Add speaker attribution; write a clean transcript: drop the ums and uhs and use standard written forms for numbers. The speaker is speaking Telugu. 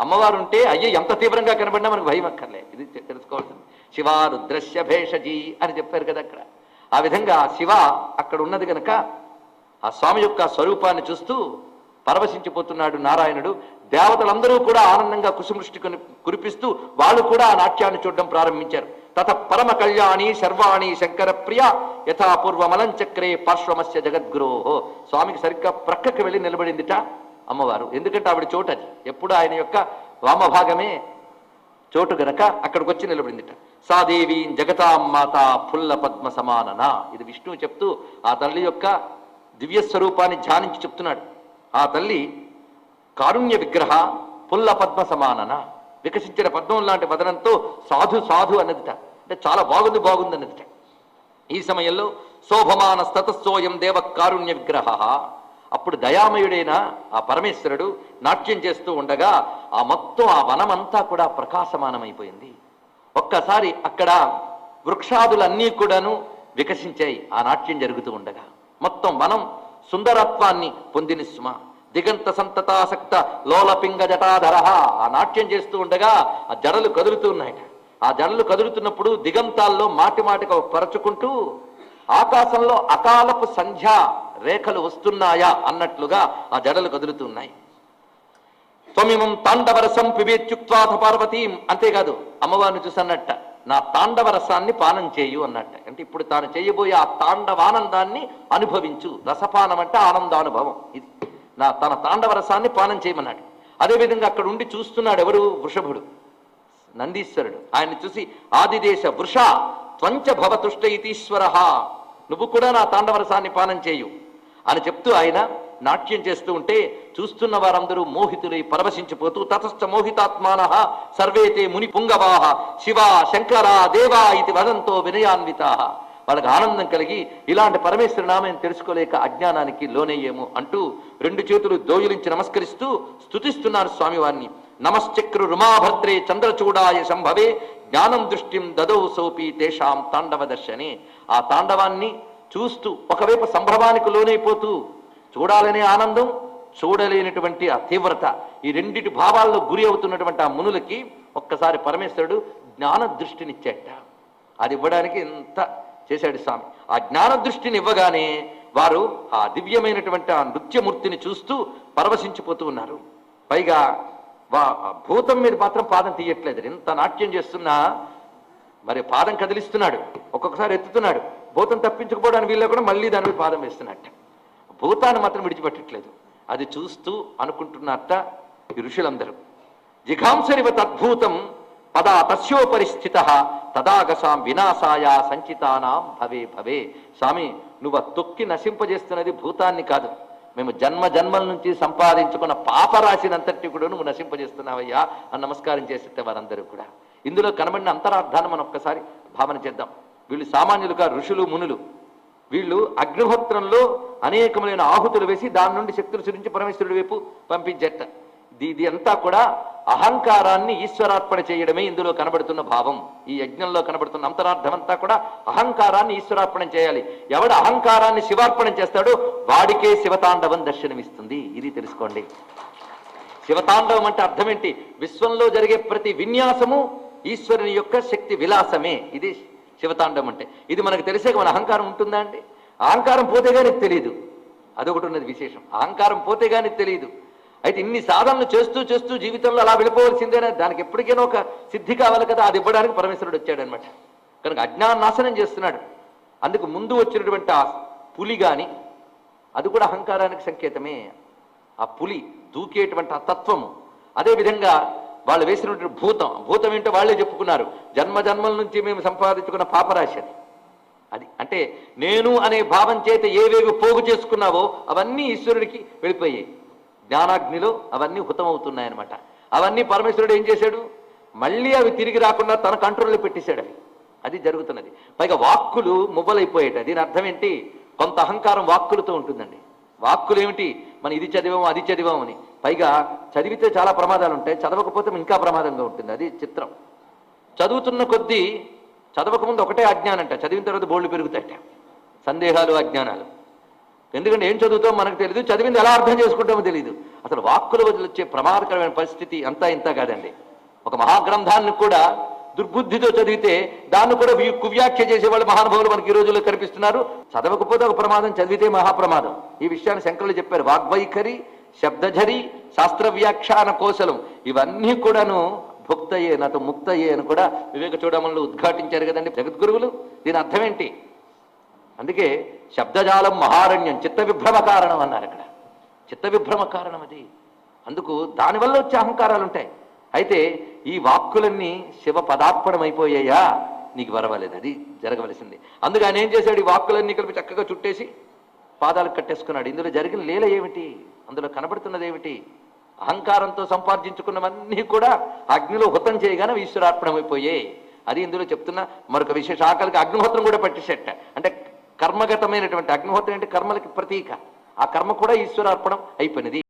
Speaker 1: అమ్మవారు ఉంటే అయ్యే ఎంత తీవ్రంగా కనబడినా మనకు భయం అక్కర్లే. ఇది తెలుసుకోవాల్సింది. శివ రుద్రస్య భేషజీ అని చెప్పారు కదా అక్కడ. ఆ విధంగా శివ అక్కడ ఉన్నది కనుక ఆ స్వామి యొక్క స్వరూపాన్ని చూస్తూ పరవశించిపోతున్నాడు నారాయణుడు. దేవతలందరూ కూడా ఆనందంగా కుసుమృష్టి కురిపిస్తూ వాళ్ళు కూడా ఆ నాట్యాన్ని చూడడం ప్రారంభించారు. తత పరమ కళ్యాణి శర్వాణి శంకర ప్రియ యథాపూర్వమలం చక్రే పార్శ్వమస్య జగద్గురో. స్వామికి సరిగ్గా ప్రక్కకి వెళ్ళి నిలబడిందిట అమ్మవారు. ఎందుకంటే ఆవిడ చోటు అది, ఎప్పుడు ఆయన యొక్క వామభాగమే చోటు గనక అక్కడికి వచ్చి నిలబడిందిట. సాదేవి జగతాం మాత ఫుల్ల పద్మ సమానన. ఇది విష్ణువు చెప్తూ ఆ తల్లి యొక్క దివ్యస్వరూపాన్ని ధ్యానించి చెప్తున్నాడు. ఆ తల్లి కారుణ్య విగ్రహ పుల్ల పద్మ సమానన, వికసించిన పద్మం లాంటి వదనంతో సాధు సాధు అన్నదిట. అంటే చాలా బాగుంది అన్నదిట. ఈ సమయంలో శోభమాన స్తతస్సోయం దేవ కారుణ్య విగ్రహ. అప్పుడు దయామయుడైన ఆ పరమేశ్వరుడు నాట్యం చేస్తూ ఉండగా ఆ మొత్తం ఆ వనమంతా కూడా ప్రకాశమానమైపోయింది. ఒక్కసారి అక్కడ వృక్షాదులన్నీ కూడాను వికసించాయి ఆ నాట్యం జరుగుతూ ఉండగా. మొత్తం వనం సుందరత్వాన్ని పొందిన సుమ. దిగంత సంతతాసక్త లోలపింగ జటాధర. ఆ నాట్యం చేస్తూ ఉండగా ఆ జడలు కదులుతూ ఉన్నాయట. ఆ జడలు కదులుతున్నప్పుడు దిగంతాల్లో మాటి మాటిగా పరచుకుంటూ ఆకాశంలో అకాలపు సంధ్యా రేఖలు వస్తున్నాయా అన్నట్లుగా ఆ జడలు కదులుతున్నాయి. త్వమిమం తాండవరసం పిబేత్యుక్త్వాథ పార్వతీం. అంతేకాదు అమ్మవారిని చూసన్నట్ట, నా తాండవరసాన్ని పానం చేయు అన్నట్ట. అంటే ఇప్పుడు తాను చేయబోయే ఆ తాండవానందాన్ని అనుభవించు. రసపానం అంటే ఆనందానుభవం. ఇది తన తాండవరసాన్ని పానం చేయమన్నాడు. అదేవిధంగా అక్కడ ఉండి చూస్తున్నాడు ఎవరు? వృషభుడు, నందీశ్వరుడు. ఆయన్ని చూసి ఆదిదేశ వృష త్వంచ భవతుష్ట ఇతీశ్వర, నువ్వు కూడా నా తాండవరసాన్ని పానం చేయు అని చెప్తూ ఆయన నాట్యం చేస్తూ ఉంటే చూస్తున్న వారందరూ మోహితులై పరవశించిపోతూ తతస్థ మోహితాత్మాన సర్వేతే ముని పుంగవాహ శివ శంకర దేవా ఇది వదంతో వినయాన్వితా. వాళ్ళకి ఆనందం కలిగి ఇలాంటి పరమేశ్వర నామం తెలుసుకోలేక అజ్ఞానానికి లోనయ్యేమో అంటూ రెండు చేతులు దోయులించి నమస్కరిస్తూ స్తుతిస్తున్నారు స్వామివారిని. నమశ్చక్రు రుమాభద్రే చంద్రచూడాయ సంభవే జ్ఞానం దృష్టిం దదౌ సోపి తేషాం తాండవ దర్శనే. ఆ తాండవాన్ని చూస్తూ ఒకవైపు సంభ్రమానికి లోనైపోతూ చూడాలనే ఆనందం, చూడలేనటువంటి ఆ తీవ్రత, ఈ రెండిటి భావాల్లో గురి అవుతున్నటువంటి ఆ మునులకి ఒక్కసారి పరమేశ్వరుడు జ్ఞాన దృష్టినిచ్చేట. అది ఇవ్వడానికి ఎంత చేశాడు స్వామి. ఆ జ్ఞాన దృష్టిని ఇవ్వగానే వారు ఆ దివ్యమైనటువంటి ఆ నృత్యమూర్తిని చూస్తూ పరవశించిపోతూ ఉన్నారు. పైగా భూతం మీద మాత్రం పాదం తీయట్లేదు. ఎంత నాట్యం చేస్తున్నా మరి పాదం కదిలిస్తున్నాడు, ఒక్కొక్కసారి ఎత్తుతున్నాడు. భూతం తప్పించుకుపోవడానికి వీళ్ళు కూడా మళ్ళీ దాని మీద పాదం వేస్తున్నట్ట. భూతాన్ని మాత్రం విడిచిపెట్టట్లేదు. అది చూస్తూ అనుకుంటున్నట్ట ఈ ఋషులందరూ. జిఘాంసరివ తద్భూతం పదా తస్యోపరిస్థిత తదాగసాం వినాశాయ సంచితానాం భవే భవే. స్వామి, నువ్వు తొక్కి నశింపజేస్తున్నది భూతాన్ని కాదు, మేము జన్మ జన్మల నుంచి సంపాదించుకున్న పాపరాశినంతటి కూడా నువ్వు నశింపజేస్తున్నావయ్యా అని నమస్కారం చేస్తే వారందరూ కూడా. ఇందులో కనబడిన అంతరార్థాన్ని మనం ఒక్కసారి భావన చేద్దాం. వీళ్ళు సామాన్యులుగా ఋషులు మునులు. వీళ్ళు అగ్నిహోత్రంలో అనేకమైన ఆహుతులు వేసి దాని నుండి శక్తులు సురించి పరమేశ్వరుడి వైపు పంపించేట. ఇది అంతా కూడా అహంకారాన్ని ఈశ్వరార్పణ చేయడమే ఇందులో కనబడుతున్న భావం. ఈ యజ్ఞంలో కనబడుతున్న అంతరార్థం అంతా కూడా అహంకారాన్ని ఈశ్వరార్పణం చేయాలి. ఎవడు అహంకారాన్ని శివార్పణం చేస్తాడో వాడికే శివతాండవం దర్శనమిస్తుంది. ఇది తెలుసుకోండి. శివతాండవం అంటే అర్థం ఏంటి? విశ్వంలో జరిగే ప్రతి విన్యాసము ఈశ్వరుని యొక్క శక్తి విలాసమే. ఇది శివతాండవం అంటే. ఇది మనకు తెలిసే మన అహంకారం ఉంటుందా అండి? అహంకారం పోతే కానీ తెలియదు. అదొకటి ఉన్నది విశేషం. అహంకారం పోతే కానీ తెలియదు. అయితే ఇన్ని సాధనలు చేస్తూ చేస్తూ జీవితంలో అలా వెళ్ళిపోవలసిందేనా? దానికి ఎప్పటికైనా ఒక సిద్ధి కావాలి కదా, అది ఇవ్వడానికి పరమేశ్వరుడు వచ్చాడనమాట. కనుక అజ్ఞాన నాశనం చేస్తున్నాడు. అందుకు ముందు వచ్చినటువంటి ఆ పులి కానీ అది కూడా అహంకారానికి సంకేతమే. ఆ పులి దూకేటువంటి ఆ తత్వము. అదేవిధంగా వాళ్ళు వేసినటువంటి భూతం ఏంటో వాళ్ళే చెప్పుకున్నారు. జన్మ జన్మల నుంచి మేము సంపాదించుకున్న పాపరాశి అది. అది అంటే నేను అనే భావం చేత ఏవేవి పోగు చేసుకున్నావో అవన్నీ ఈశ్వరుడికి వెళ్ళిపోయాయి. జ్ఞానాగ్నిలో అవన్నీ హుతమవుతున్నాయన్నమాట. అవన్నీ పరమేశ్వరుడు ఏం చేశాడు? మళ్ళీ అవి తిరిగి రాకుండా తన కంట్రోల్లో పెట్టేశాడు అవి. అది జరుగుతున్నది. పైగా వాక్కులు మువ్వలైపోయేట. దీని అర్థం ఏంటి? కొంత అహంకారం వాక్కులతో ఉంటుందండి. వాక్కులు ఏమిటి? మనం ఇది చదివాము అది చదివాము అని. పైగా చదివితే చాలా ప్రమాదాలు ఉంటాయి, చదవకపోతే ఇంకా ప్రమాదంగా ఉంటుంది. అది చిత్రం. చదువుతున్న కొద్దీ చదవకముందు ఒకటే అజ్ఞానంట, చదివిన తర్వాత బోళ్ళు పెరుగుతాయట, సందేహాలు అజ్ఞానాలు. ఎందుకంటే ఏం చదువుతాం మనకు తెలియదు, చదివింది ఎలా అర్థం చేసుకుంటామో తెలియదు. అసలు వాక్కుల వదిలి వచ్చే ప్రమాదకరమైన పరిస్థితి అంతా ఇంత కాదండి. ఒక మహాగ్రంథాన్ని కూడా దుర్బుద్ధితో చదివితే దాన్ని కూడా కువ్యాఖ్య చేసేవాళ్ళు మహానుభావులు మనకి ఈ రోజుల్లో కనిపిస్తున్నారు. చదవకపోతే ఒక ప్రమాదం, చదివితే మహాప్రమాదం. ఈ విషయాన్ని శంకరులు చెప్పారు. వాగ్వైఖరి, శబ్దఝరి, శాస్త్ర వ్యాఖ్యాన కోశలం ఇవన్నీ కూడాను భుక్తయే నాతో ముక్తయే అని కూడా వివేక చూడమణిలో ఉద్ఘాటించారు కదండి జగద్గురువులు. దీని అర్థం ఏంటి? అందుకే శబ్దజాలం మహారణ్యం, చిత్త విభ్రమ కారణం అన్నారు. అక్కడ చిత్త విభ్రమ కారణం అది. అందుకు దానివల్ల వచ్చే అహంకారాలు ఉంటాయి. అయితే ఈ వాక్కులన్నీ శివ పదార్పణమైపోయాయా, నీకు పర్వాలేదు, అది జరగవలసింది. అందుకు ఆయన ఏం చేశాడు? ఈ వాక్కులన్నీ కలిపి చక్కగా చుట్టేసి పాదాలకు కట్టేసుకున్నాడు. ఇందులో జరిగిన లీల ఏమిటి? అందులో కనబడుతున్నది ఏమిటి? అహంకారంతో సంపాదించుకున్నవన్నీ కూడా అగ్నిలో హుతం చేయగానే ఈశ్వరార్పణమైపోయాయి. అది ఇందులో చెప్తున్న మరొక విశేష. ఆకలికి అగ్నిహోత్రం కూడా పట్టేసేట. అంటే కర్మగతమైనటువంటి అగ్నిహోత్రం అంటే కర్మలకి ప్రతీక. ఆ కర్మ కూడా ఈశ్వరార్పణం అయిపోయినది.